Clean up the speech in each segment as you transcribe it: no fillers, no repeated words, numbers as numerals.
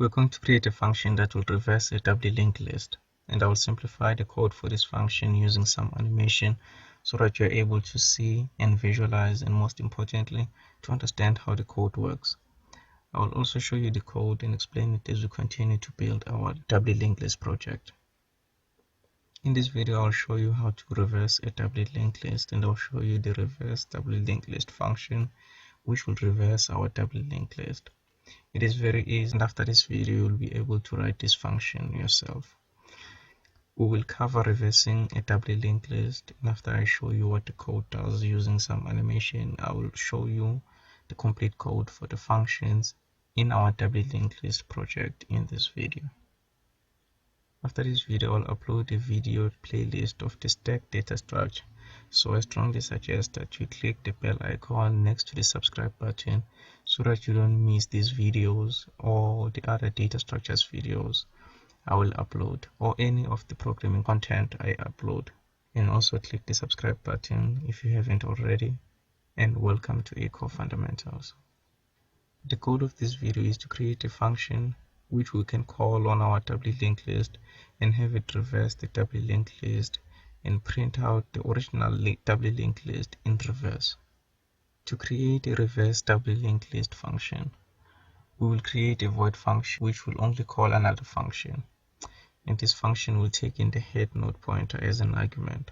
We're going to create a function that will reverse a doubly linked list, and I will simplify the code for this function using some animation so that you're able to see and visualize, and most importantly, to understand how the code works. I will also show you the code and explain it as we continue to build our doubly linked list project. In this video, I'll show you how to reverse a doubly linked list, and I'll show you the reverse doubly linked list function, which will reverse our doubly linked list. It is very easy, and after this video, you'll be able to write this function yourself. We will cover reversing a doubly linked list, and after I show you what the code does using some animation, I will show you the complete code for the functions in our doubly linked list project in this video. After this video, I'll upload a video playlist of the stack data structure, so I strongly suggest that you click the bell icon next to the subscribe button so that you don't miss these videos or the other data structures videos I will upload, or any of the programming content I upload. And also click the subscribe button if you haven't already, and welcome to ACoreFundamentals. The code of this video is to create a function which we can call on our doubly linked list and have it reverse the doubly linked list and print out the original doubly linked list in reverse. To create a reverse doubly linked list function, we will create a void function which will only call another function, and this function will take in the head node pointer as an argument.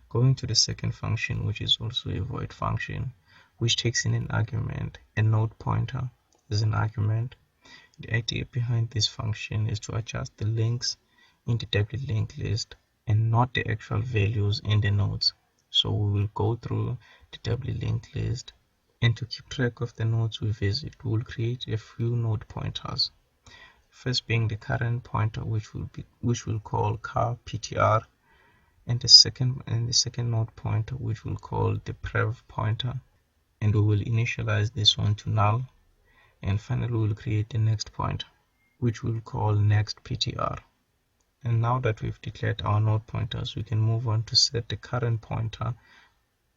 Going to the second function, which is also a void function, which takes in an argument, a node pointer as an argument. The idea behind this function is to adjust the links in the doubly linked list and not the actual values in the nodes. So we will go through the doubly linked list, and to keep track of the nodes we visit, we will create a few node pointers. First being the current pointer, which we'll call car ptr, and the second node pointer, which we'll call the prev pointer, and we will initialize this one to null. And finally, we'll create the next pointer, which we'll call next ptr. And now that we've declared our node pointers, we can move on to set the current pointer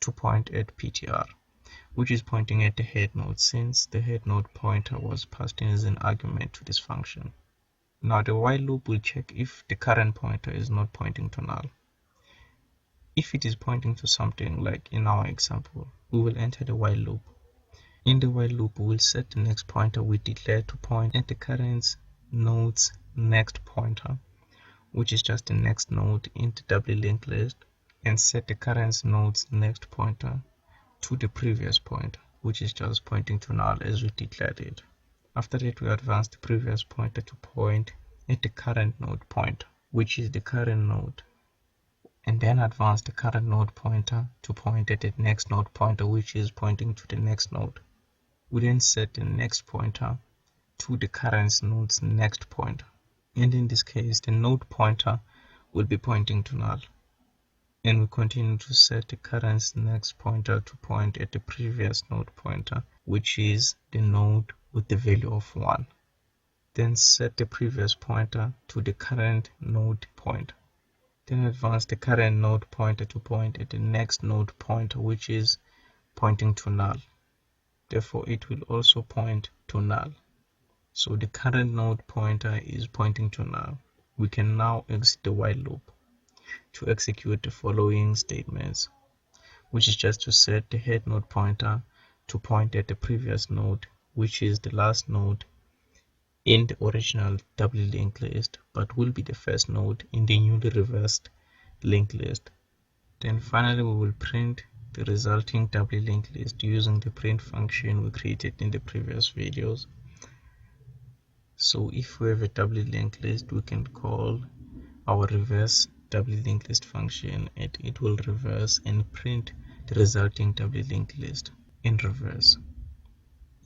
to point at ptr, which is pointing at the head node, since the head node pointer was passed in as an argument to this function. Now the while loop will check if the current pointer is not pointing to null. If it is pointing to something, like in our example, we will enter the while loop. In the while loop, we will set the next pointer we declare to point at the current node's next pointer, which is just the next node in the doubly linked list, and set the current node's next pointer to the previous pointer, which is just pointing to null as we declared it. After that, we advance the previous pointer to point at the current node pointer, which is the current node, and then advance the current node pointer to point at the next node pointer, which is pointing to the next node. We then set the next pointer to the current node's next pointer, and in this case the node pointer will be pointing to null, and we continue to set the current next pointer to point at the previous node pointer, which is the node with the value of 1. Then set the previous pointer to the current node pointer. Then advance the current node pointer to point at the next node pointer, which is pointing to null. Therefore, it will also point to null. So the current node pointer is pointing to null. We can now exit the while loop to execute the following statements, which is just to set the head node pointer to point at the previous node, which is the last node in the original doubly linked list, but will be the first node in the newly reversed linked list. Then finally, we will print the resulting doubly linked list using the print function we created in the previous videos. So if we have a doubly linked list, we can call our reverse doubly linked list function, and it will reverse and print the resulting doubly linked list in reverse.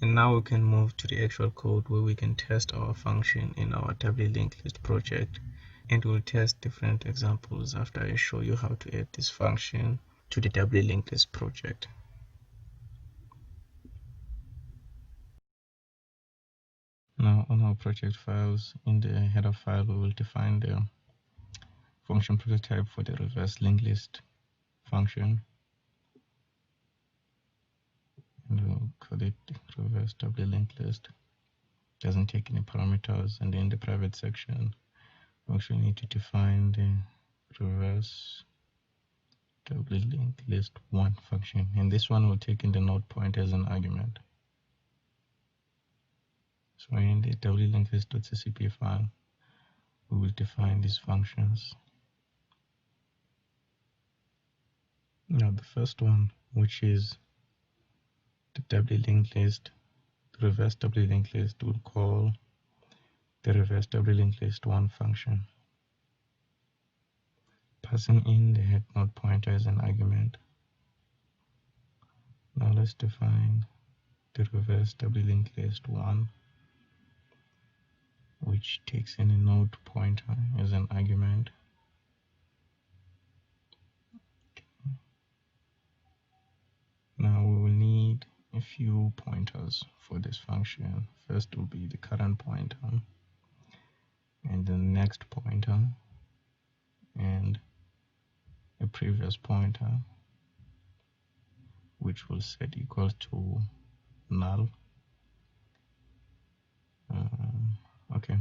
And now we can move to the actual code where we can test our function in our doubly linked list project, and we'll test different examples after I show you how to add this function to the doubly linked list project. Now on our project files, in the header file, we will define the function prototype for the reverse linked list function, and we'll call it reverse doubly linked list. doesn't take any parameters. And in the private section, we actually need to define the reverse doubly linked list 1 function, and this one will take in the node point as an argument. So in the doubly linked list.ccp file, we will define these functions. Now the first one, which is the doubly linked list, the reverse doubly linked list, will call the reverse doubly linked list 1 function, passing in the head node pointer as an argument. Now let's define the reverse doubly linked list 1, which takes in a node pointer as an argument. Now we will need a few pointers for this function. First will be the current pointer, and the next pointer, and a previous pointer, which will set equal to null. Okay.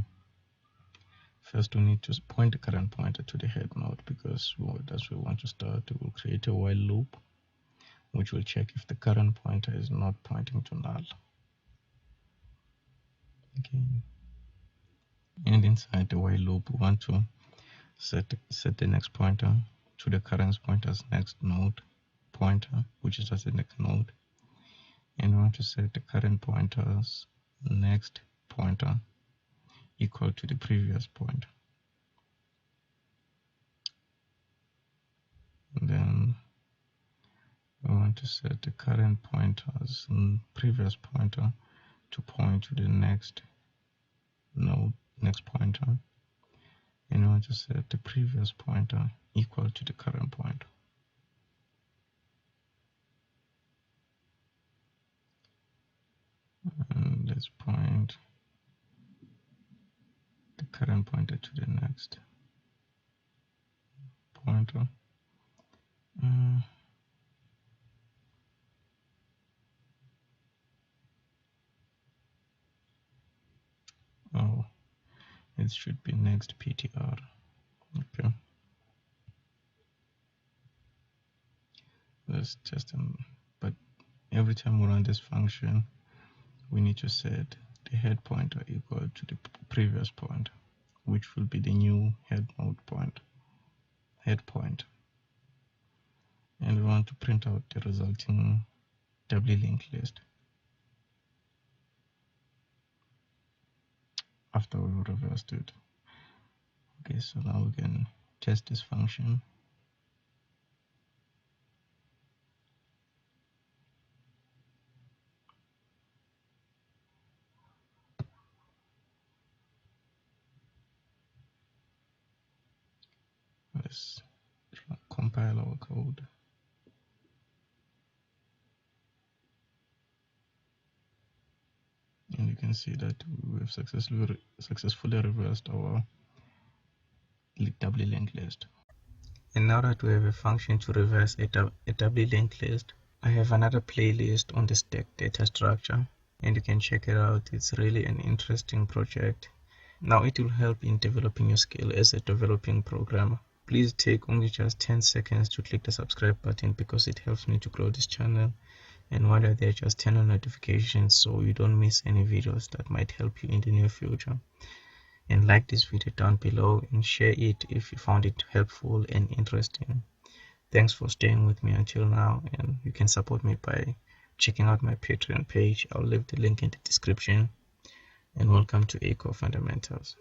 First, we need to point the current pointer to the head node, because as we want to start, we will create a while loop, which will check if the current pointer is not pointing to null. Okay. And inside the while loop, we want to set the next pointer to the current pointer's next node pointer, which is just the next node. And we want to set the current pointer's next pointer equal to the previous pointer. And then we want to set the current pointer's previous pointer to point to the next node, next pointer. And we want to set the previous pointer equal to the current pointer. And let's point the current pointer to the next pointer. Oh, it should be next PTR. Okay. Let's test them. But every time we run this function, we need to set the head pointer equal to the previous point, which will be the new head node point, head point. And we want to print out the resulting doubly linked list after we reversed it. Okay, so now we can test this function. Let's compile our code. And you can see that we have successfully reversed our doubly linked list. And now that we have a function to reverse a doubly linked list, I have another playlist on the stack data structure, and you can check it out. It's really an interesting project. Now it will help in developing your skill as a developing programmer. Please take only just 10 seconds to click the subscribe button, because it helps me to grow this channel. And while you're there, just turn on notifications so you don't miss any videos that might help you in the near future. And like this video down below and share it if you found it helpful and interesting. Thanks for staying with me until now, and you can support me by checking out my Patreon page. I'll leave the link in the description. And welcome to ACoreFundamentals.